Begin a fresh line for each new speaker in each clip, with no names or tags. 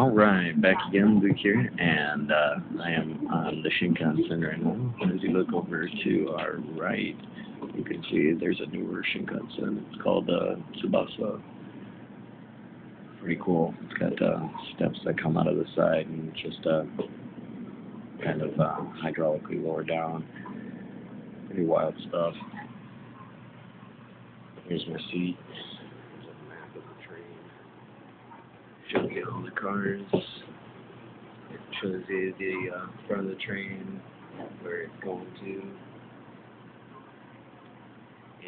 Alright, back again, Luke here, and I am on the Shinkansen right now. As you look over to our right, you can see there's a newer Shinkansen. It's called Tsubasa. Pretty cool. It's got steps that come out of the side and just kind of hydraulically lower down. Pretty wild stuff. Here's my seat. There's a map of the train. Shows you all the cars. It shows you the front of the train, where it's going to.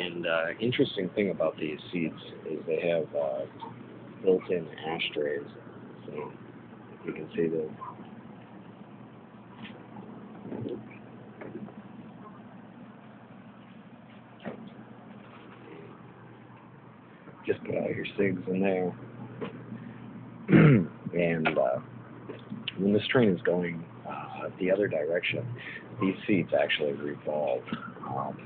And interesting thing about these seats is they have built-in ashtrays. So if you can see those. Just put out your cigs in there. And when this train is going the other direction, these seats actually revolve.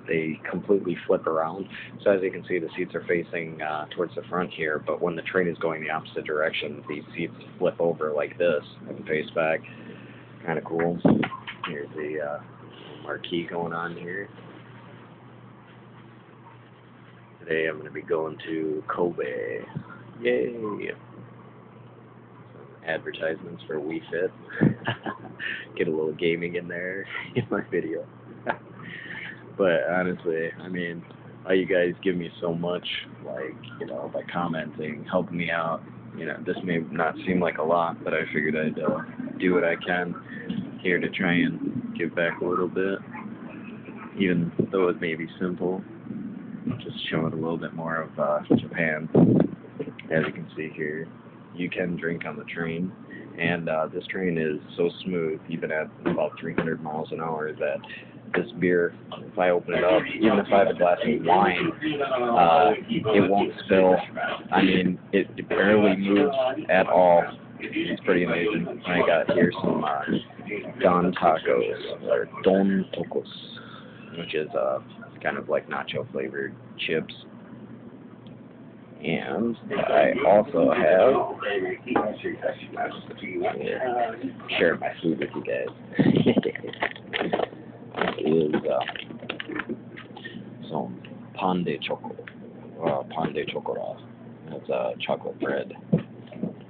They completely flip around. So as you can see, the seats are facing towards the front here, but when the train is going the opposite direction, these seats flip over like this and face back. Kind of cool. Here's the marquee going on here. Today I'm going to be going to Kobe. Yay! Some advertisements for Wii Fit. Get a little gaming in there in my video. But honestly, I mean, all you guys give me so much, like, you know, by commenting, helping me out. You know, this may not seem like a lot, but I figured I'd do what I can here to try and give back a little bit, even though it may be simple. Just showing a little bit more of Japan. As you can see here, you can drink on the train, and this train is so smooth, even at about 300 miles an hour, that this beer, if I open it up, even if I have a glass of wine, it won't spill. I mean, it barely moves at all. It's pretty amazing. I got here some Don Tacos, or Don Tacos, which is kind of like nacho flavored chips. And I also have share my food with you guys. Is some pan de choco, pan de chocolate. That's chocolate bread.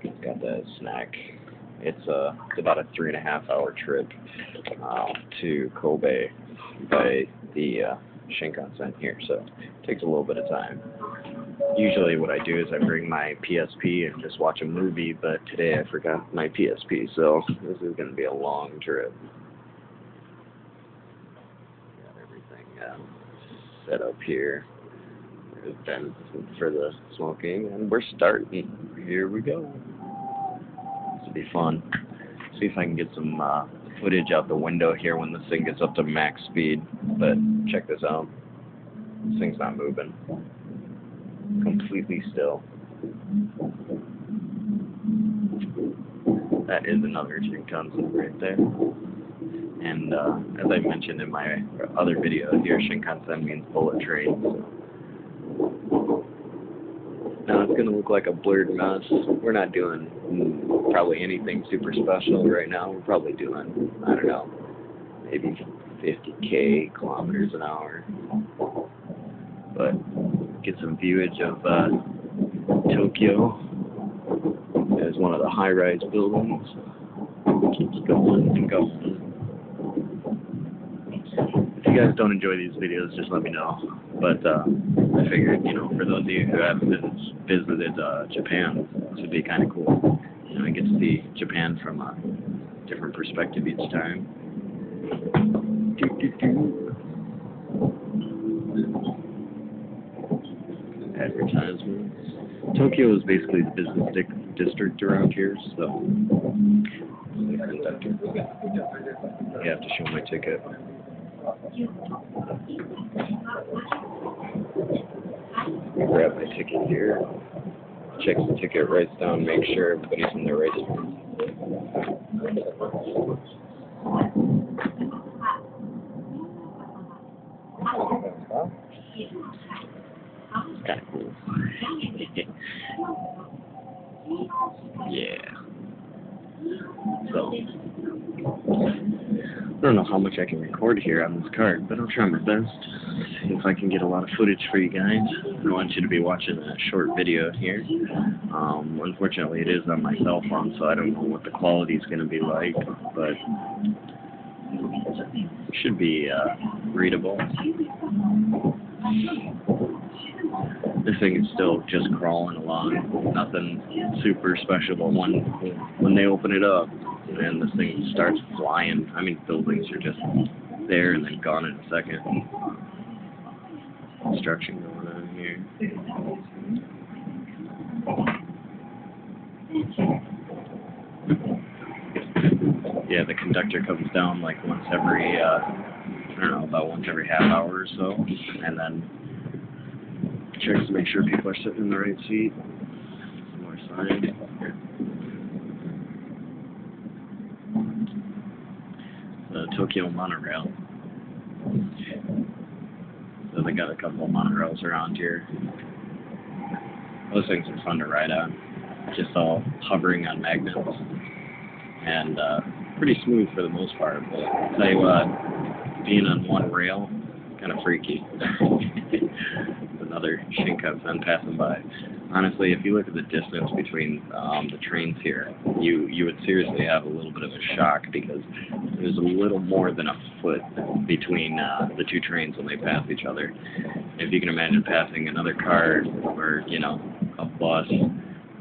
It's got that snack. It's about a 3.5 hour trip to Kobe by the Shinkansen here, so it takes a little bit of time. Usually what I do is I bring my PSP and just watch a movie, but today I forgot my PSP, so this is going to be a long trip. Got everything set up here. There's been for the smoking, and we're starting. Here we go. This will be fun. See if I can get some footage out the window here when this thing gets up to max speed. But check this out. This thing's not moving. Completely still. That is another Shinkansen right there. And as I mentioned in my other video here, Shinkansen means bullet train. Now it's going to look like a blurred mess. We're not doing probably anything super special right now. We're probably doing, I don't know, maybe 50k kilometers an hour. But get some viewage of Tokyo as one of the high-rise buildings. Keeps going and going. If you guys don't enjoy these videos, just let me know. But I figured, you know, for those of you who haven't visited Japan, this would be kind of cool. You know, I get to see Japan from a different perspective each time. Advertisements. Tokyo is basically the business district around here, so you have to show my ticket. Grab my ticket here. Checks the ticket, writes down, make sure everybody's in the right spot. Kind of cool. Yeah. So I don't know how much I can record here on this card, but I'll try my best. See if I can get a lot of footage for you guys. I don't want you to be watching a short video here. Unfortunately, it is on my cell phone, so I don't know what the quality is going to be like, but it should be readable. This thing is still just crawling along. Nothing super special, but when they open it up, and this thing starts flying. I mean, buildings are just there and then gone in a second. Construction going on here. Yeah, the conductor comes down like once every, I don't know, about once every half hour or so, and then checks to make sure people are sitting in the right seat. Some more side. The Tokyo monorail. So they got a couple of monorails around here. Those things are fun to ride on. Just all hovering on magnets. And pretty smooth for the most part. But I'll tell you what, being on one rail, kind of freaky. Another Shinkansen passing by. Honestly, if you look at the distance between the trains here, you would seriously have a little bit of a shock, because there's a little more than a foot between the two trains when they pass each other. If you can imagine passing another car or, you know, a bus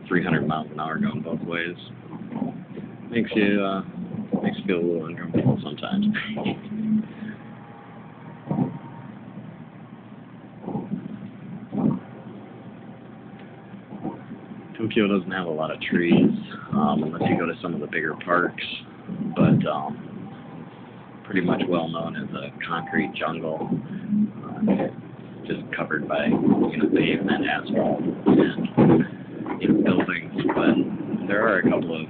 300 miles an hour going both ways, makes you feel a little uncomfortable sometimes. Tokyo doesn't have a lot of trees, unless you go to some of the bigger parks, but pretty much well known as a concrete jungle, just covered by, you know, pavement, asphalt, and, you know, buildings. But there are a couple of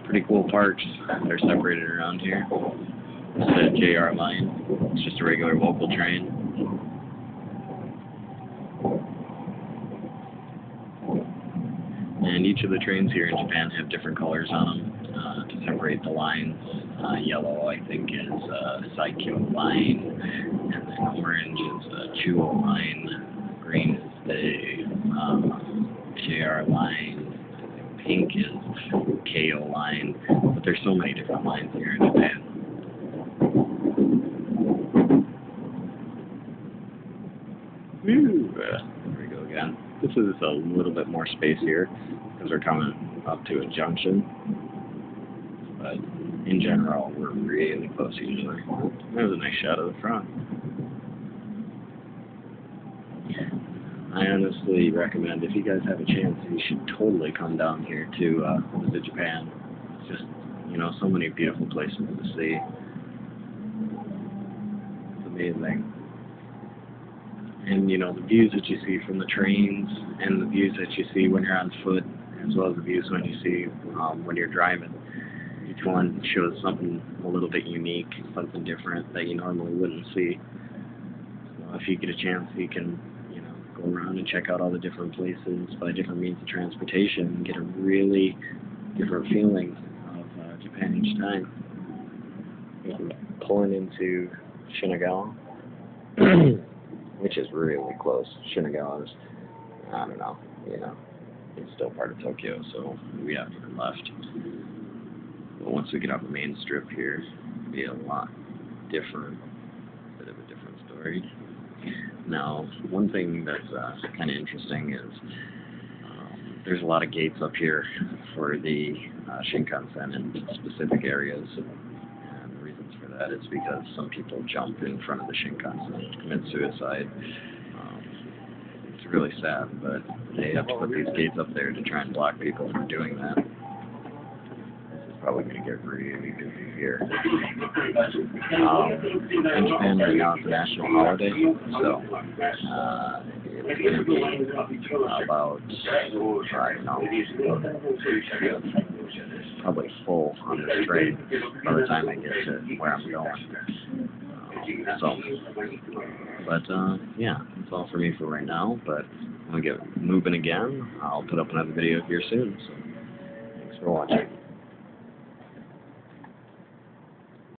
pretty cool parks that are separated around here. It's the JR line. It's just a regular local train. And each of the trains here in Japan have different colors on them to separate the lines. Yellow, I think, is Saikyo line, and then orange is Chuo line, green is the JR line, pink is KO line, but there's so many different lines here in Japan. Woo! There we go again. This is a little bit more space here, because we're coming up to a junction, but in general, we're really close usually. There's a nice shot of the front. I honestly recommend, if you guys have a chance, you should totally come down here to visit Japan. It's just, you know, so many beautiful places to see. It's amazing. And, you know, the views that you see from the trains, and the views that you see when you're on foot, as well as the views when you see when you're driving. Each one shows something a little bit unique, something different that you normally wouldn't see. So if you get a chance, you can, you know, go around and check out all the different places by different means of transportation and get a really different feeling of Japan each time. Pulling into Shinagawa, which is really close. Shinagawa is, I don't know, you know, it's still part of Tokyo, so we haven't even left. But once we get off the main strip here, it'll be a lot different, bit of a different story. Now, one thing that's kind of interesting is there's a lot of gates up here for the Shinkansen in specific areas. And the reasons for that is because some people jump in front of the Shinkansen and commit suicide. It's really sad, but they have to put these gates up there to try and block people from doing that. This is probably going to get really busy here. In Japan right now it's a national holiday, so it's going to be about, I don't know, probably full on this train by the time I get to where I'm going. Yeah, that's all for me for right now, but when we get moving again, I'll put up another video here soon, so thanks for watching.